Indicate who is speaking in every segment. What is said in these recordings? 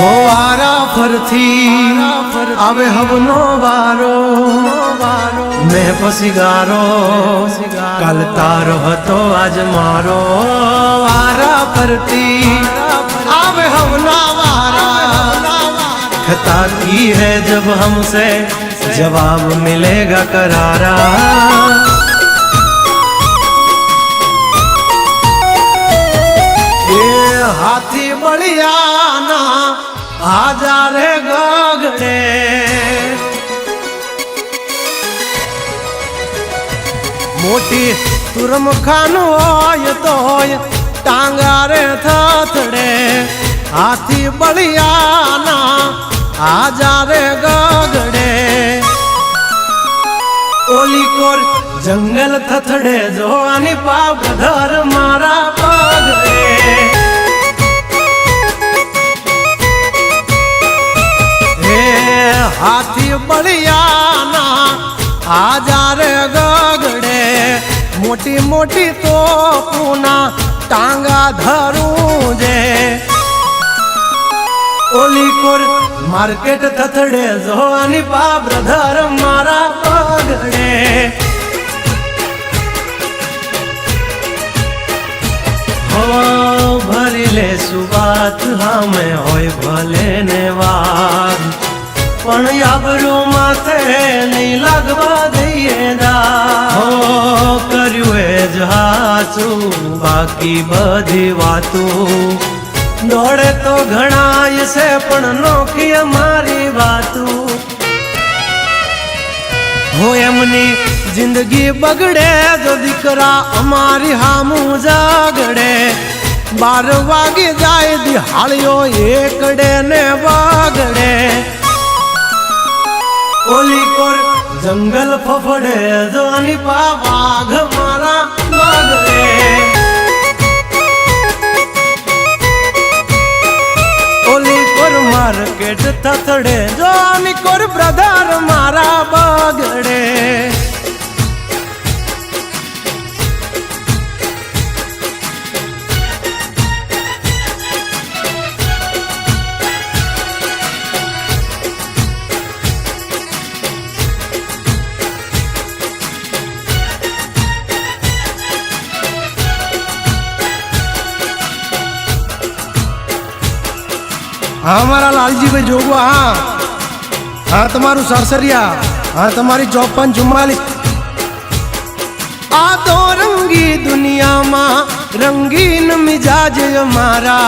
Speaker 1: हो वारा फरथी आवे हवनो वारो मैं पसिगारो कल तारो हतो आज मारो वारा फरती आवे हवना वारा खता की है जब हमसे जवाब मिलेगा करारा हाथी बलियाना आजा रे गगड़े मोटी तुरम खानो तो टांगा रे थथड़े हाथी बलियाना आजा रे गगड़े ओली कोर जंगल थथड़े जो आनी पाप धर मारा पगड़े हाथी बलियाना आजा रे गगड़े मोटी मोटी तो पूना टांगा धरूं जे ओली कोर मार्केट थथड़े जोनी पा ब्रदर मारा पगड़े हो भरी ले सुबात हमें होय भले ने वाद पण आबरू माथे नहीं लगवा दईए दा हो कर्યું એ જ હાચું બાકી બધી વાતું દોડે તો ઘણાય છે પણ નોખી મારી વાતું हो એમની જિંદગી બગડે જો દીકરા અમારી હામું જાગડે 12 વાગે જાય દિહાળીઓ એકડે ને વાગડે ओली कोर जंगल फफड़े जोनी पा बाघ मारा बागड़े ओली कोर मार्केट थथड़े जोनी कोर ब्रदर मारा बागड़े हाँ हमारा लालजी भाई जोगवा हाँ हाँ तुम्हारू सरसरिया हाँ तुम्हारी 5444 आ तो रंगी दुनिया माँ रंगीन मिजाज हमारा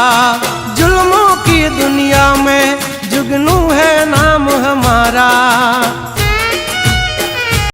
Speaker 1: जुल्मों की दुनिया में जुगनू है नाम हमारा